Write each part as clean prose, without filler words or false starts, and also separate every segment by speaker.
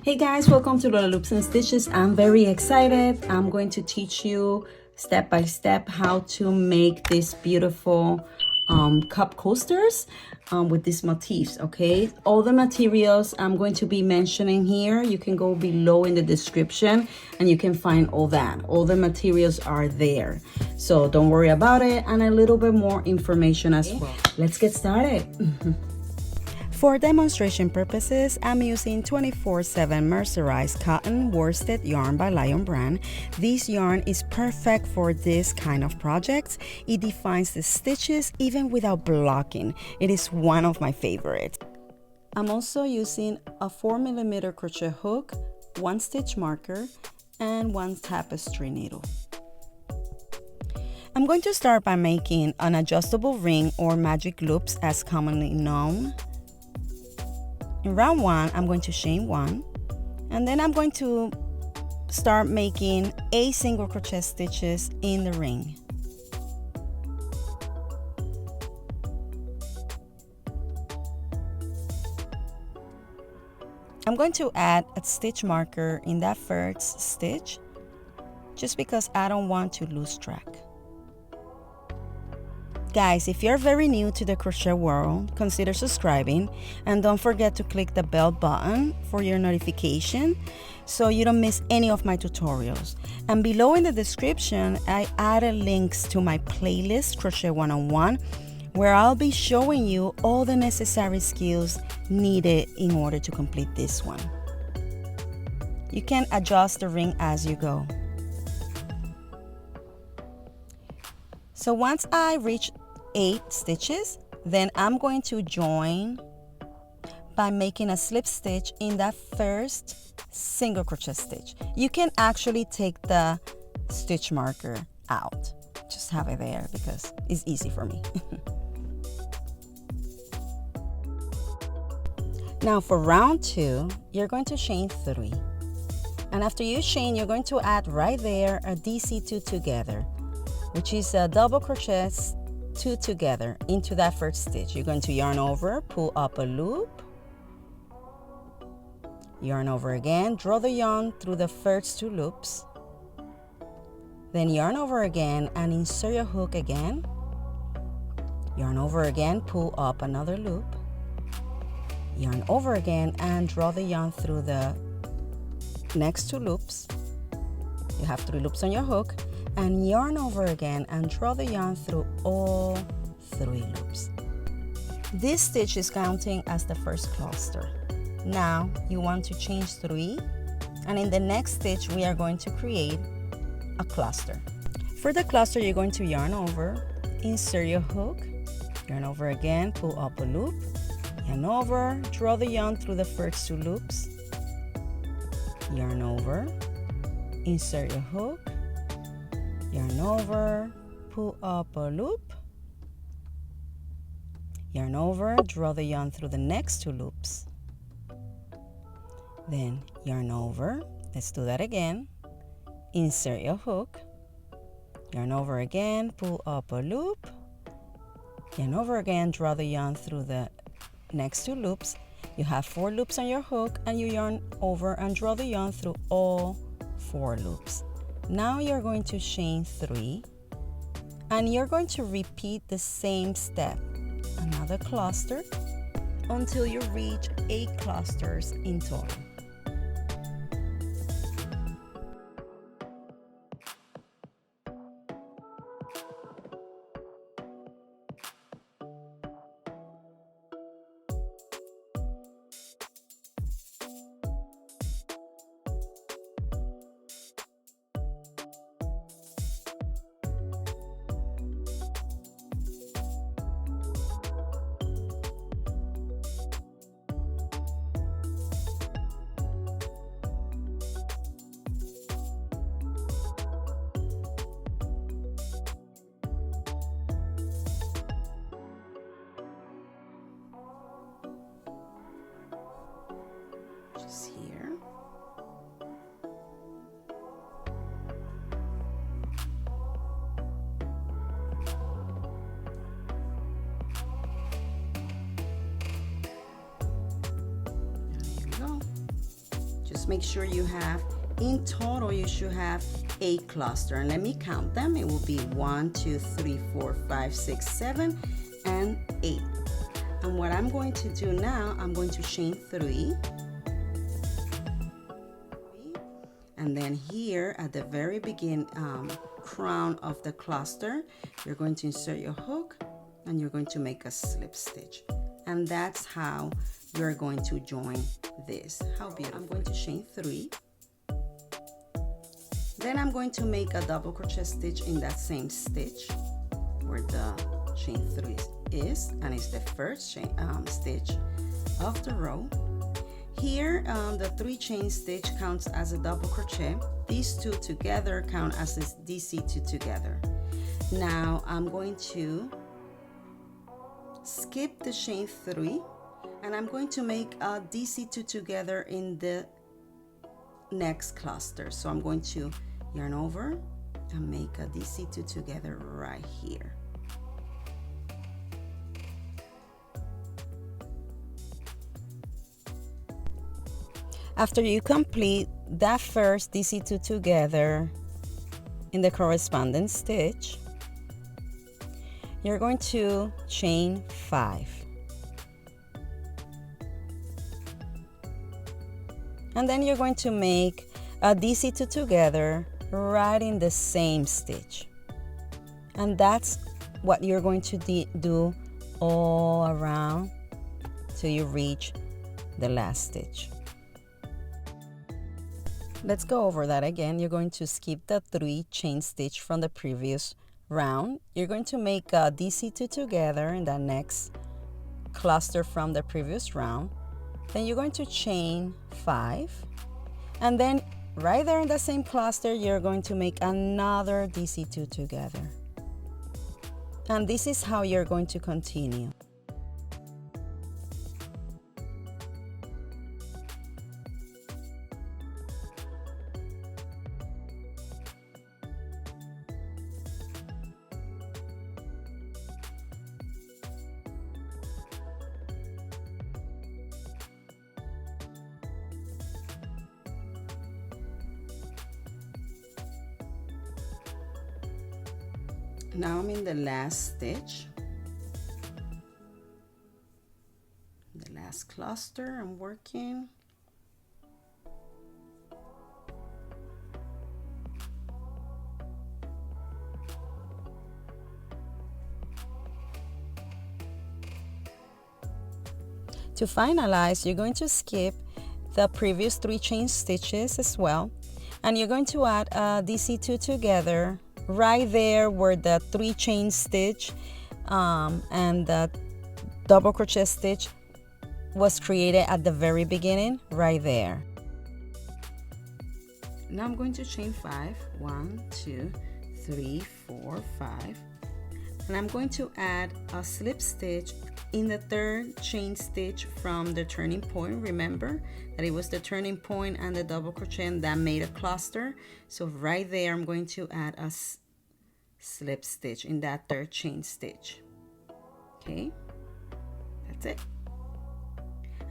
Speaker 1: Hey guys, welcome to Lola Loops and Stitches. I'm very excited. I'm going to teach you step by step how to make these beautiful cup coasters with these motifs, okay? All the materials I'm going to be mentioning here, you can go below in the description and you can find all that. All the materials are there. So don't worry about it, and a little bit more information as well. Let's get started. For demonstration purposes, I'm using 24/7 mercerized cotton worsted yarn by Lion Brand. This yarn is perfect for this kind of projects. It defines the stitches even without blocking. It is one of my favorites. I'm also using a 4mm crochet hook, 1 stitch marker, and 1 tapestry needle. I'm going to start by making an adjustable ring, or magic loops as commonly known. In round 1, I'm going to chain 1, and then I'm going to start making 8 single crochet stitches in the ring. I'm going to add a stitch marker in that first stitch, just because I don't want to lose track. Guys, if you're very new to the crochet world, consider subscribing, and don't forget to click the bell button for your notification so you don't miss any of my tutorials. And below in the description, I added links to my playlist, Crochet 101, where I'll be showing you all the necessary skills needed in order to complete this one. You can adjust the ring as you go. So once I reach 8 stitches, then I'm going to join by making a slip stitch in that first single crochet stitch. You can actually take the stitch marker out. Just have it there because it's easy for me. Now for round 2, you're going to chain 3. And after you chain, you're going to add right there a DC2 together, which is a double crochet 2 together into that first stitch. You're going to yarn over, pull up a loop, yarn over again, draw the yarn through the first 2 loops, then yarn over again and insert your hook again, yarn over again, pull up another loop, yarn over again and draw the yarn through the next 2 loops. You have 3 loops on your hook, and yarn over again and draw the yarn through all 3 loops. This stitch is counting as the first cluster. Now you want to chain 3, and in the next stitch we are going to create a cluster. For the cluster, you're going to yarn over, insert your hook, yarn over again, pull up a loop, yarn over, draw the yarn through the first 2 loops, yarn over, insert your hook, yarn over, pull up a loop, yarn over, draw the yarn through the next 2 loops, then yarn over, let's do that again, insert your hook, yarn over again, pull up a loop, yarn over again, draw the yarn through the next 2 loops. You have 4 loops on your hook, and you yarn over and draw the yarn through all 4 loops. Now you're going to chain 3, and you're going to repeat the same step, another cluster, until you reach 8 clusters in total. Here. There you go. Just make sure you have, in total you should have 8 clusters, and let me count them. It will be 1, 2, 3, 4, 5, 6, 7, and 8. And what I'm going to do now, I'm going to chain 3, and then here at the very beginning crown of the cluster, you're going to insert your hook and you're going to make a slip stitch, and that's how you're going to join this. How beautiful. I'm going to chain 3, then I'm going to make a double crochet stitch in that same stitch where the chain 3 is, and it's the first chain stitch of the row. Here the 3 chain stitch counts as a double crochet. These 2 together count as this DC2 together. Now I'm going to skip the chain 3, and I'm going to make a DC2 together in the next cluster. So I'm going to yarn over and make a DC2 together right here. After you complete that first DC2 together in the corresponding stitch, you're going to chain 5. And then you're going to make a DC2 together right in the same stitch. And that's what you're going to do all around till you reach the last stitch. Let's go over that again. You're going to skip the 3 chain stitch from the previous round. You're going to make a DC2 together in the next cluster from the previous round. Then you're going to chain 5, and then right there in the same cluster you're going to make another DC2 together, and this is how you're going to continue. Now I'm in the last stitch, the last cluster I'm working. To finalize, you're going to skip the previous 3 chain stitches as well, and you're going to add a DC2 together right there where the 3 chain stitch and the double crochet stitch was created at the very beginning, right there. Now I'm going to chain 5, 1, 2, 3, 4, 5, and I'm going to add a slip stitch in the 3rd chain stitch from the turning point. Remember that it was the turning point and the double crochet and that made a cluster. So right there I'm going to add a slip stitch in that 3rd chain stitch. Okay, that's it.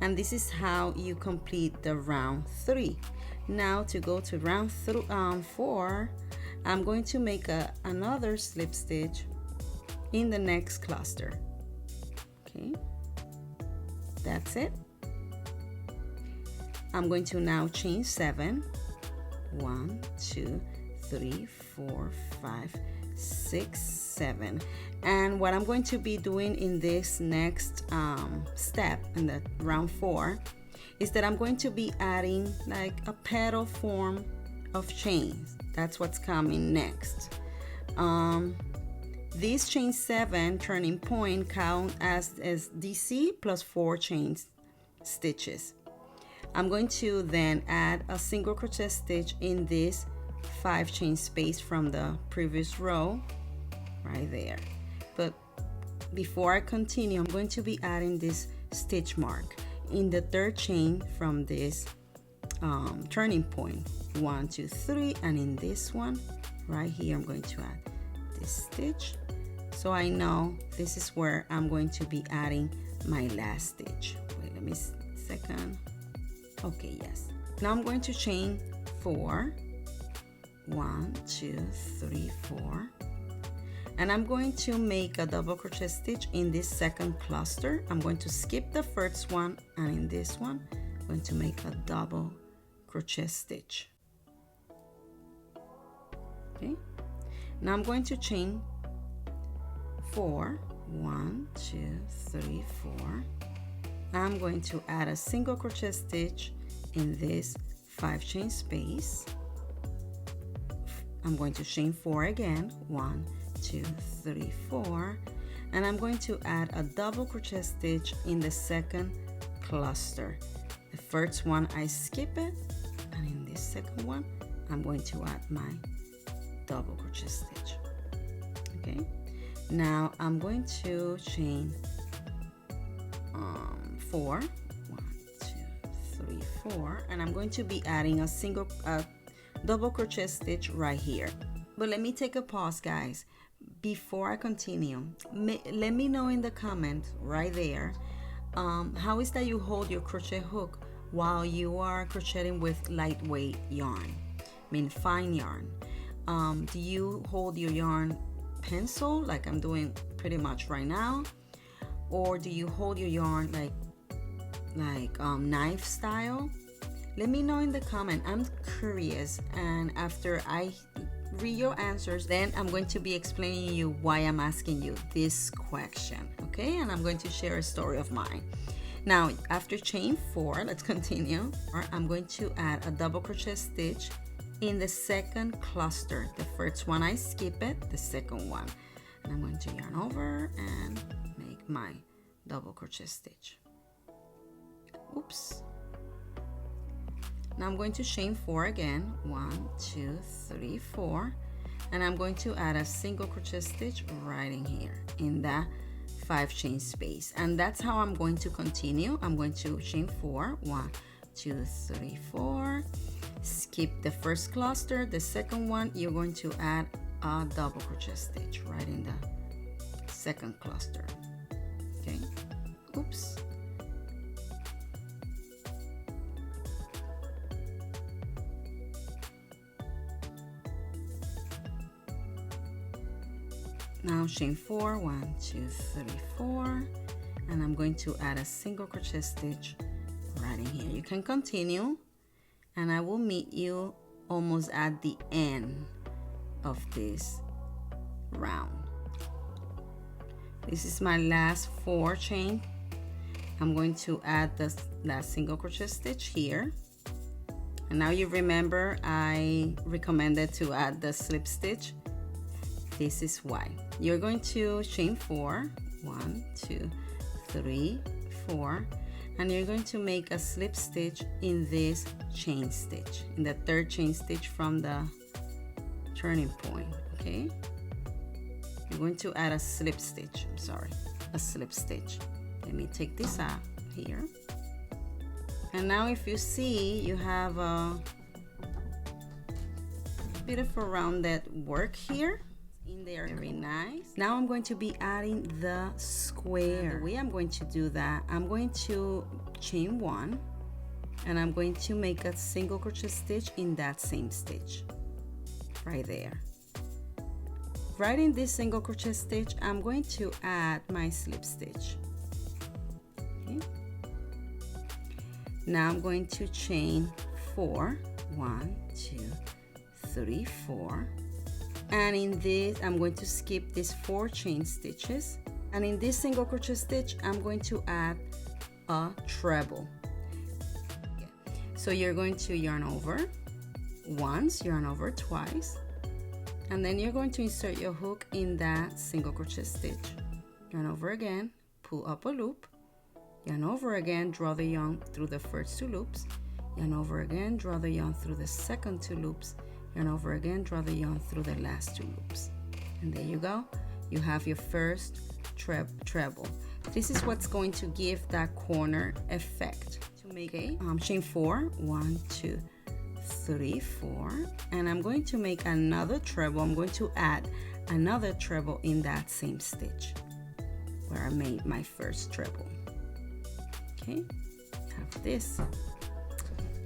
Speaker 1: And this is how you complete the round 3. Now to go to round 4, I'm going to make another slip stitch in the next cluster. Okay, that's it. I'm going to now chain 7, 1, 2, 3, 4, 5, 6, 7, and what I'm going to be doing in this next step in the round 4 is that I'm going to be adding like a petal form of chains. That's what's coming next. This chain 7 turning point count as DC plus 4 chain stitches. I'm going to then add a single crochet stitch in this 5 chain space from the previous row right there. But before I continue, I'm going to be adding this stitch mark in the 3rd chain from this turning point. 1, 2, 3, and in this one right here I'm going to add this stitch, so I know this is where I'm going to be adding my last stitch. Wait, let me second. Okay, yes, Now I'm going to chain 4, 1, 2, 3, 4, and I'm going to make a double crochet stitch in this second cluster. I'm going to skip the first one, and in this one I'm going to make a double crochet stitch. Okay, now I'm going to chain 4, 1, 2, 3, 4. I'm going to add a single crochet stitch in this 5 chain space. I'm going to chain 4 again, 1, 2, 3, 4, and I'm going to add a double crochet stitch in the second cluster. The first one I skip it, and in this second one I'm going to add my double crochet stitch. Okay, now I'm going to chain 4, 1, 2, 3, 4, and I'm going to be adding a double crochet stitch right here. But let me take a pause, guys, before I continue. Let me know in the comments right there, how is that you hold your crochet hook while you are crocheting with lightweight yarn, I mean fine yarn. Do you hold your yarn pencil like I'm doing pretty much right now, or do you hold your yarn like knife style? Let me know in the comment. I'm curious, and after I read your answers, then I'm going to be explaining you why I'm asking you this question, okay? And I'm going to share a story of mine. Now, after chain 4, let's continue. I'm going to add a double crochet stitch in the second cluster. The first one I skip it, the second one, and I'm going to yarn over and make my double crochet stitch. Oops. Now I'm going to chain 4 again, 1, 2, 3, 4, and I'm going to add a single crochet stitch right in here in that 5 chain space, and that's how I'm going to continue. I'm going to chain 4, 1, 2, 3, 4, skip the first cluster. The second one you're going to add a double crochet stitch right in the second cluster. Okay, oops. Now chain 4, 1, 2, 3, 4, and I'm going to add a single crochet stitch right in here. You can continue, and I will meet you almost at the end of this round. This is my last 4 chain. I'm going to add that single crochet stitch here, and now you remember I recommended to add the slip stitch. This is why. You're going to chain 4, 1, 2, 3, 4, and you're going to make a slip stitch in this chain stitch, in the 3rd chain stitch from the turning point. Okay, you're going to add a slip stitch. I'm sorry, a slip stitch. Let me take this out here, and now if you see, you have a beautiful rounded work here in there. Very nice. Now I'm going to be adding the square. The way I'm going to do that, I'm going to chain 1, and I'm going to make a single crochet stitch in that same stitch right there. Right in this single crochet stitch, I'm going to add my slip stitch. Okay. Now I'm going to chain 4, 1, 2, 3, 4, and in this I'm going to skip these 4 chain stitches, and in this single crochet stitch I'm going to add a treble. Okay. So you're going to yarn over once, yarn over twice, and then you're going to insert your hook in that single crochet stitch. Yarn over again, pull up a loop, yarn over again, draw the yarn through the first 2 loops, yarn over again, draw the yarn through the second 2 loops, yarn over again, draw the yarn through the last 2 loops, and there you go. You have your first treble. This is what's going to give that corner effect. To make chain 4, 1, 2, 3, 4, and I'm going to make another treble. I'm going to add another treble in that same stitch where I made my first treble. Okay, have this.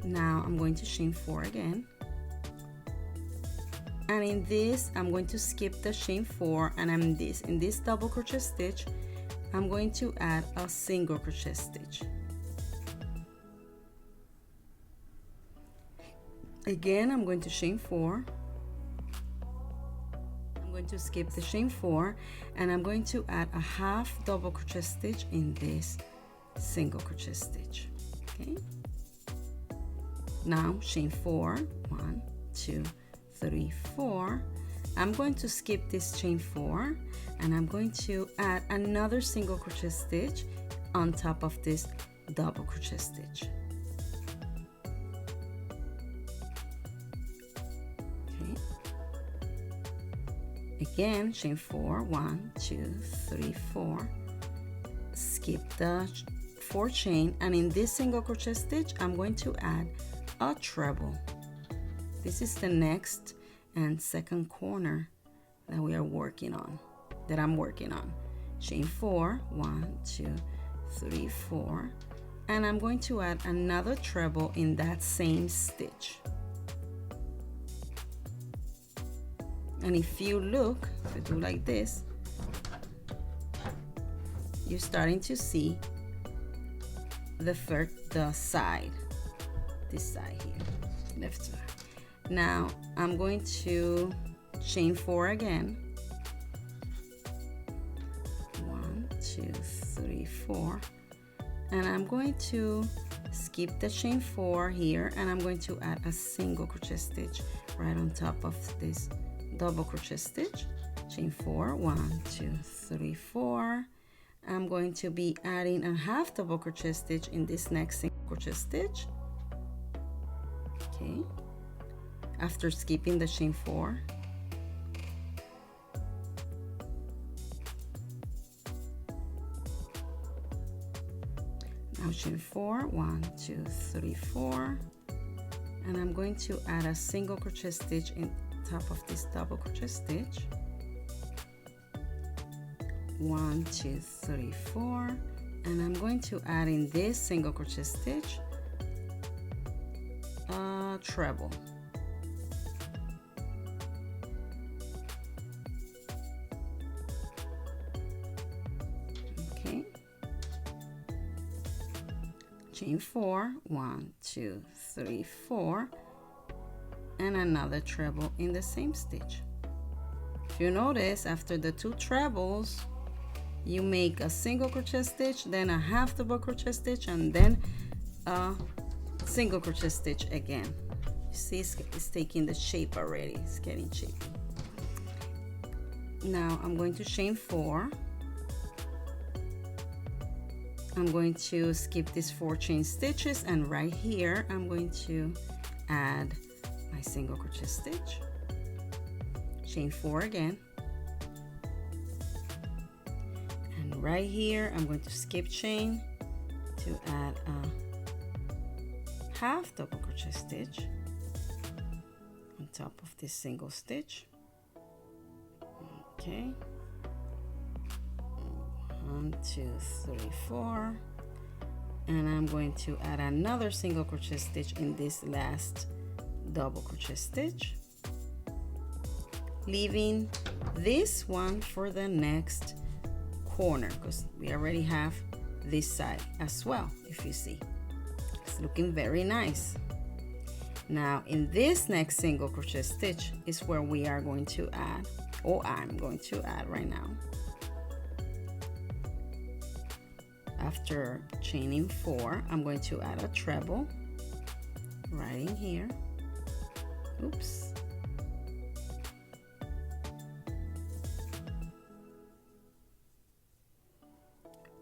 Speaker 1: Now I'm going to chain 4 again, and in this I'm going to skip the chain 4, and in this double crochet stitch I'm going to add a single crochet stitch. Again, I'm going to chain 4. I'm going to skip the chain 4, and I'm going to add a half double crochet stitch in this single crochet stitch. Okay, now chain 4, 1, 2, 3, 4. I'm going to skip this chain 4, and I'm going to add another single crochet stitch on top of this double crochet stitch. Okay, again, chain 4, 1, 2, 3, 4. Skip the 4 chain, and in this single crochet stitch I'm going to add a treble. This is the next and second corner that we are working on, that I'm working on. Chain 4, 1, 2, 3, 4, and I'm going to add another treble in that same stitch. And if you look, if you do like this, you're starting to see the side, this side here, left side. Now I'm going to chain 4 again. 1, 2, 3, 4, and I'm going to skip the chain 4 here, and I'm going to add a single crochet stitch right on top of this double crochet stitch. Chain 4, 1, 2, 3, 4. I'm going to be adding a half double crochet stitch in this next single crochet stitch. Okay, after skipping the chain 4. Now chain 4, 1, 2, 3, 4, and I'm going to add a single crochet stitch in top of this double crochet stitch. 1, 2, 3, 4, and I'm going to add in this single crochet stitch a treble. Okay, chain 4, 1, 2, 3, 4, and another treble in the same stitch. If you notice, after the 2 trebles, you make a single crochet stitch, then a half double crochet stitch, and then a single crochet stitch again. You see, it's taking the shape already. It's getting shapy. Now I'm going to chain 4. I'm going to skip these 4 chain stitches, and right here I'm going to add my single crochet stitch. Chain 4 again. And right here I'm going to skip chain to add a half double crochet stitch on top of this single stitch. Okay, 1, 2, 3, 4, and I'm going to add another single crochet stitch in this last double crochet stitch, leaving this one for the next corner, because we already have this side as well. If you see, it's looking very nice. Now in this next single crochet stitch is where we are going to add, or I'm going to add right now, after chaining 4, I'm going to add a treble right in here. Oops.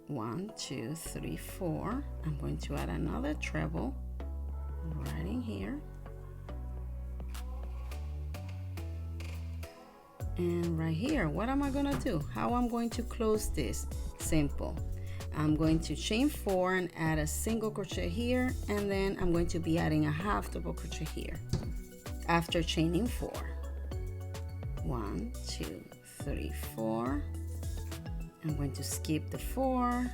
Speaker 1: One, 2, 3, 4. I'm going to add another treble right in here. And right here, what am I gonna do? How I'm going to close this? Simple. I'm going to chain 4 and add a single crochet here, and then I'm going to be adding a half double crochet here after chaining 4. 1, 2, 3, 4. I'm going to skip the 4,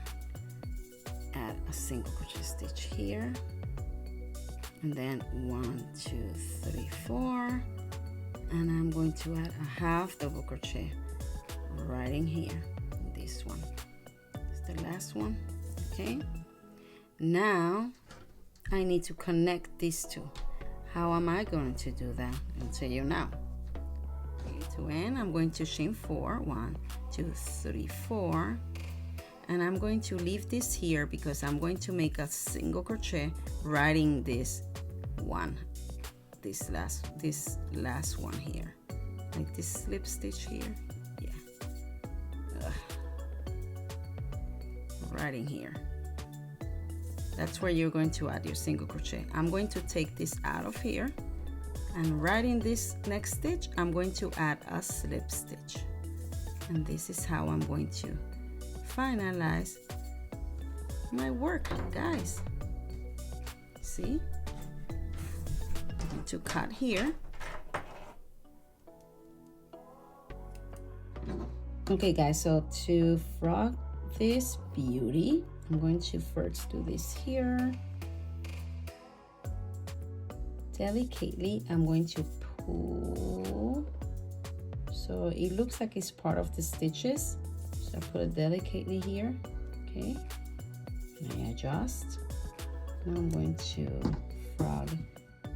Speaker 1: add a single crochet stitch here, and then 1, 2, 3, 4, and I'm going to add a half double crochet right in here, this one. It's the last one. Okay, now I need to connect these two. How am I going to do that? I'll tell you now. Okay, to end, I'm going to chain 4, 1, 2, 3, 4, and I'm going to leave this here because I'm going to make a single crochet right in this one, this last one here, like this slip stitch here. Yeah. Right in here. That's where you're going to add your single crochet. I'm going to take this out of here, and right in this next stitch I'm going to add a slip stitch, and this is how I'm going to finalize my work, guys. See, I'm going to cut here. Okay guys, so to frog this beauty, I'm going to first do this here. Delicately, I'm going to pull so it looks like it's part of the stitches. So I put it delicately here, okay, and I adjust. Now I'm going to frog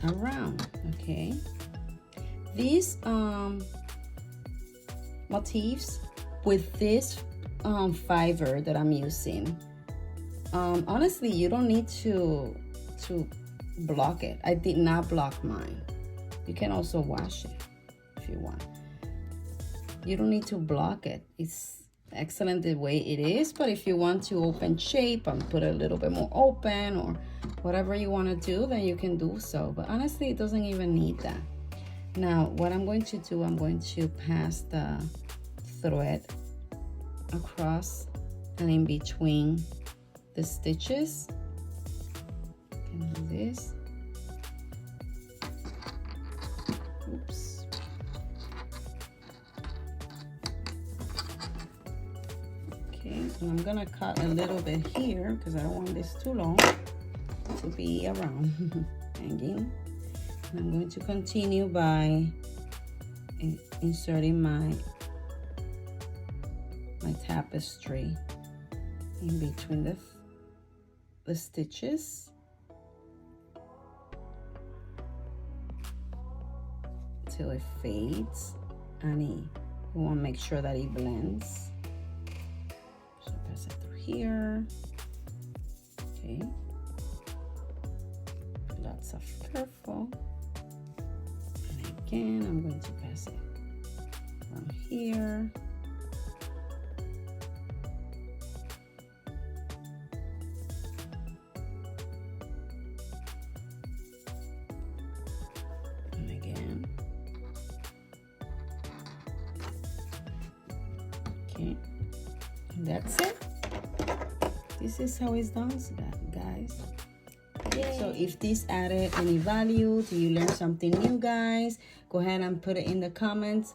Speaker 1: around, okay. These motifs with this fiber that I'm using, honestly, you don't need to block it. I did not block mine. You can also wash it if you want. You don't need to block it. It's excellent the way it is, but if you want to open shape and put it a little bit more open or whatever you want to do, then you can do so, but honestly it doesn't even need that. Now what I'm going to do, I'm going to pass the thread across and in between the stitches. Can do this. Oops. Okay, and I'm gonna cut a little bit here because I don't want this too long to be around hanging. And I'm going to continue by inserting my tapestry in between the stitches till it fades, and you want to make sure that it blends. So pass it through here. Okay, lots of careful, and again I'm going to pass it from here. Okay, and that's it. This is how it's done, guys. Yay. So if this added any value, do you learn something new, guys? Go ahead and put it in the comments.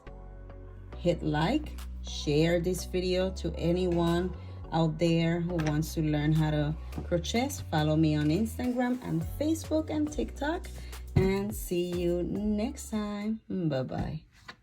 Speaker 1: Hit like, share this video to anyone out there who wants to learn how to crochet. Follow me on Instagram and Facebook and TikTok, and see you next time. Bye bye.